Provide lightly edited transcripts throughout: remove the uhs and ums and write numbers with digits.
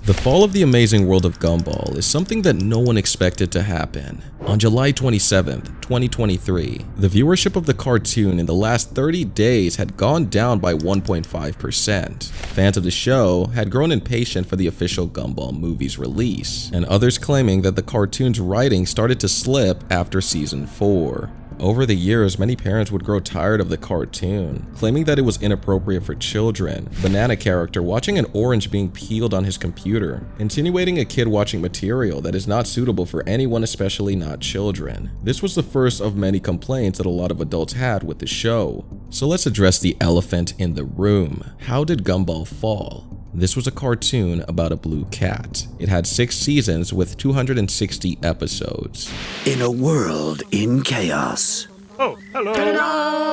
The fall of the Amazing World of Gumball is something that no one expected to happen. On July 27th, 2023, the viewership of the cartoon in the last 30 days had gone down by 1.5%. Fans of the show had grown impatient for the official Gumball movie's release, and others claiming that the cartoon's writing started to slip after season 4. Over the years, many parents would grow tired of the cartoon, claiming that it was inappropriate for children. Banana character watching an orange being peeled on his computer, insinuating a kid watching material that is not suitable for anyone, especially not children. This was the first of many complaints that a lot of adults had with the show. So let's address the elephant in the room. How did Gumball fall? This was a cartoon about a blue cat. It had 6 seasons with 260 episodes. In a world in chaos. Oh, hello.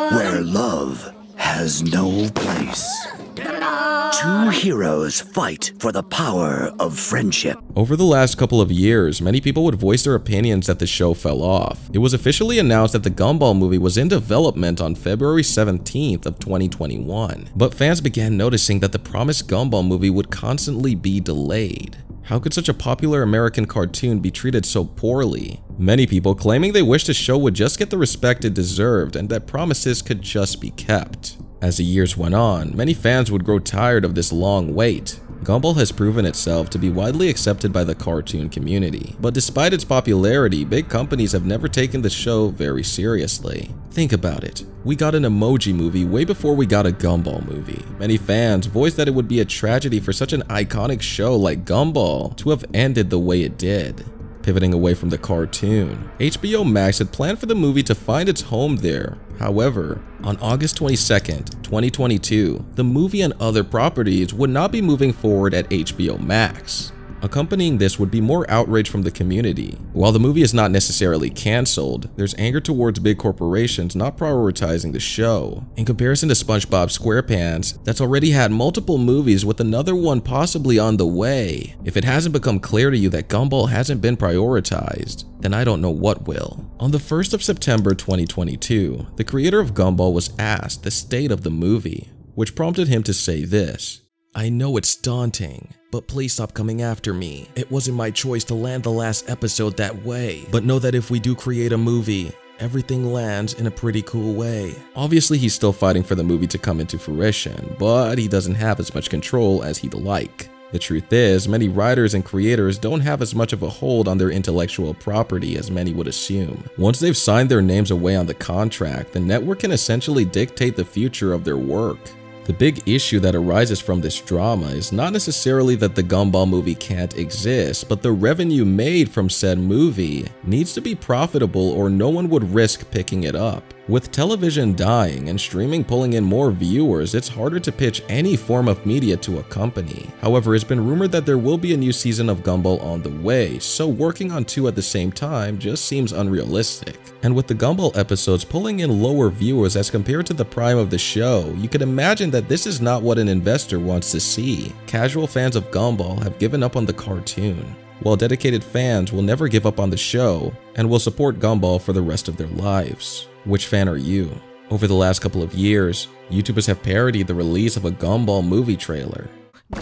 Where love has no place. 2 heroes fight for the power of friendship. Over the last couple of years, many people would voice their opinions that the show fell off. It was officially announced that the Gumball movie was in development on February 17th of 2021, but fans began noticing that the promised Gumball movie would constantly be delayed. How could such a popular American cartoon be treated so poorly? Many people claiming they wish the show would just get the respect it deserved and that promises could just be kept. As the years went on, many fans would grow tired of this long wait. Gumball has proven itself to be widely accepted by the cartoon community, but despite its popularity, big companies have never taken the show very seriously. Think about it. We got an emoji movie way before we got a Gumball movie. Many fans voiced that it would be a tragedy for such an iconic show like Gumball to have ended the way it did. Pivoting away from the cartoon, HBO Max had planned for the movie to find its home there. However, on August 22nd, 2022, the movie and other properties would not be moving forward at HBO Max. Accompanying this would be more outrage from the community. While the movie is not necessarily cancelled, there's anger towards big corporations not prioritizing the show. In comparison to SpongeBob SquarePants, that's already had multiple movies with another one possibly on the way. If it hasn't become clear to you that Gumball hasn't been prioritized, then I don't know what will. On the 1st of September 2022, the creator of Gumball was asked the state of the movie, which prompted him to say this: "I know it's daunting, but please stop coming after me. It wasn't my choice to land the last episode that way. But know that if we do create a movie, everything lands in a pretty cool way." Obviously, he's still fighting for the movie to come into fruition, but he doesn't have as much control as he'd like. The truth is, many writers and creators don't have as much of a hold on their intellectual property as many would assume. Once they've signed their names away on the contract, the network can essentially dictate the future of their work. The big issue that arises from this drama is not necessarily that the Gumball movie can't exist, but the revenue made from said movie needs to be profitable or no one would risk picking it up. With television dying and streaming pulling in more viewers, it's harder to pitch any form of media to a company. However, it's been rumored that there will be a new season of Gumball on the way, so working on 2 at the same time just seems unrealistic. And with the Gumball episodes pulling in lower viewers as compared to the prime of the show, you can imagine that this is not what an investor wants to see. Casual fans of Gumball have given up on the cartoon, while dedicated fans will never give up on the show and will support Gumball for the rest of their lives. Which fan are you? Over the last couple of years, YouTubers have parodied the release of a Gumball movie trailer. No.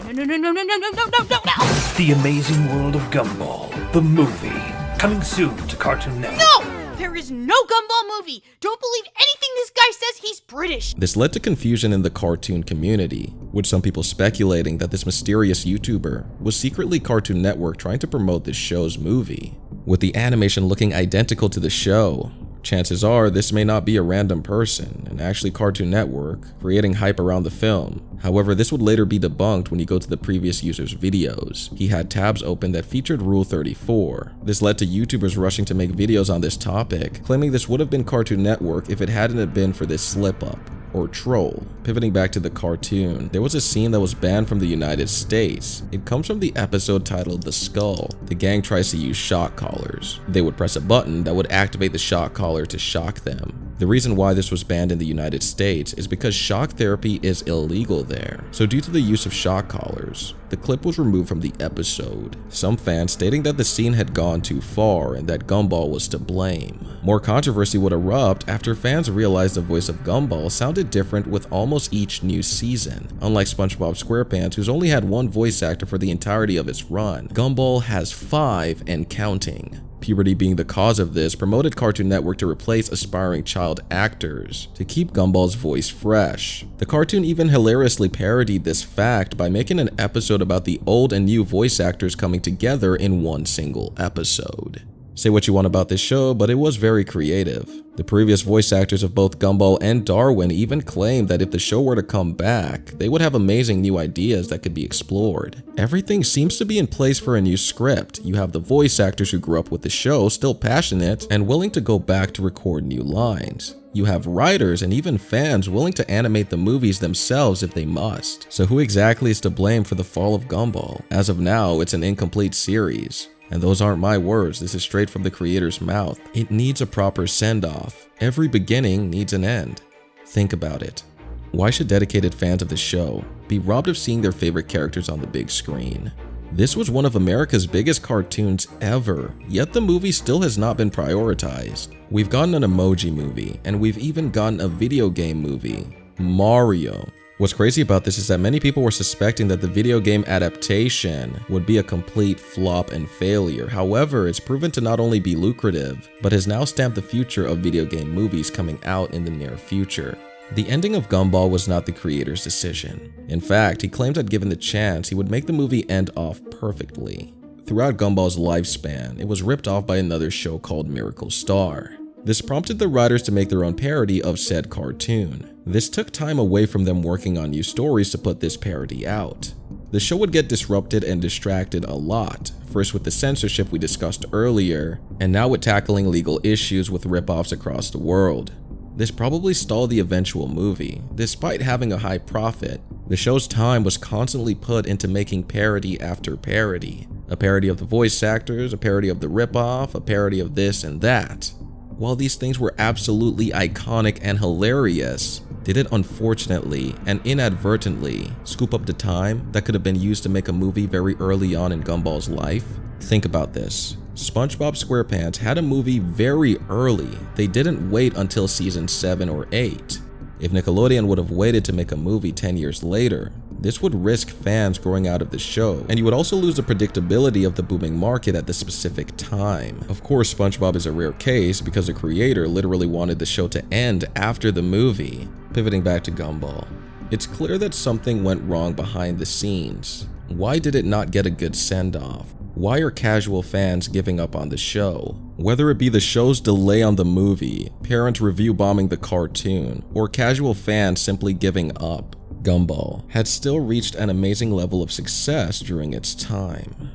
The Amazing World of Gumball, the movie, coming soon to Cartoon Network. No! There is no Gumball movie! Don't believe anything this guy says, he's British! This led to confusion in the cartoon community, with some people speculating that this mysterious YouTuber was secretly Cartoon Network trying to promote this show's movie. With the animation looking identical to the show, chances are this may not be a random person and actually Cartoon Network creating hype around the film. However, this would later be debunked when you go to the previous user's videos. He had tabs open that featured Rule 34. This led to YouTubers rushing to make videos on this topic, claiming this would have been Cartoon Network if it hadn't been for this slip-up, or troll. Pivoting back to the cartoon, there was a scene that was banned from the United States. It comes from the episode titled The Skull. The gang tries to use shock collars. They would press a button that would activate the shock collar to shock them. The reason why this was banned in the United States is because shock therapy is illegal there. So due to the use of shock collars, the clip was removed from the episode. Some fans stating that the scene had gone too far and that Gumball was to blame. More controversy would erupt after fans realized the voice of Gumball sounded different with almost each new season. Unlike SpongeBob SquarePants, who's only had one voice actor for the entirety of its run, Gumball has 5 and counting. Puberty being the cause of this promoted Cartoon Network to replace aspiring child actors to keep Gumball's voice fresh. The cartoon even hilariously parodied this fact by making an episode about the old and new voice actors coming together in one single episode. Say what you want about this show, but it was very creative. The previous voice actors of both Gumball and Darwin even claimed that if the show were to come back, they would have amazing new ideas that could be explored. Everything seems to be in place for a new script. You have the voice actors who grew up with the show still passionate and willing to go back to record new lines. You have writers and even fans willing to animate the movies themselves if they must. So who exactly is to blame for the fall of Gumball? As of now, it's an incomplete series. And those aren't my words, this is straight from the creator's mouth. It needs a proper send-off. Every beginning needs an end. Think about it. Why should dedicated fans of the show be robbed of seeing their favorite characters on the big screen? This was one of America's biggest cartoons ever, yet the movie still has not been prioritized. We've gotten an emoji movie, and we've even gotten a video game movie, Mario. What's crazy about this is that many people were suspecting that the video game adaptation would be a complete flop and failure. However, it's proven to not only be lucrative, but has now stamped the future of video game movies coming out in the near future. The ending of Gumball was not the creator's decision. In fact, he claimed that given the chance, he would make the movie end off perfectly. Throughout Gumball's lifespan, it was ripped off by another show called Miracle Star. This prompted the writers to make their own parody of said cartoon. This took time away from them working on new stories to put this parody out. The show would get disrupted and distracted a lot, first with the censorship we discussed earlier, and now with tackling legal issues with ripoffs across the world. This probably stalled the eventual movie. Despite having a high profit, the show's time was constantly put into making parody after parody. A parody of the voice actors, a parody of the ripoff, a parody of this and that. While these things were absolutely iconic and hilarious, did it unfortunately and inadvertently scoop up the time that could have been used to make a movie very early on in Gumball's life? Think about this. SpongeBob SquarePants had a movie very early. They didn't wait until season 7 or 8. If Nickelodeon would have waited to make a movie 10 years later, this would risk fans growing out of the show, and you would also lose the predictability of the booming market at the specific time. Of course, SpongeBob is a rare case because the creator literally wanted the show to end after the movie. Pivoting back to Gumball, it's clear that something went wrong behind the scenes. Why did it not get a good send-off? Why are casual fans giving up on the show? Whether it be the show's delay on the movie, parents review bombing the cartoon, or casual fans simply giving up, Gumball had still reached an amazing level of success during its time.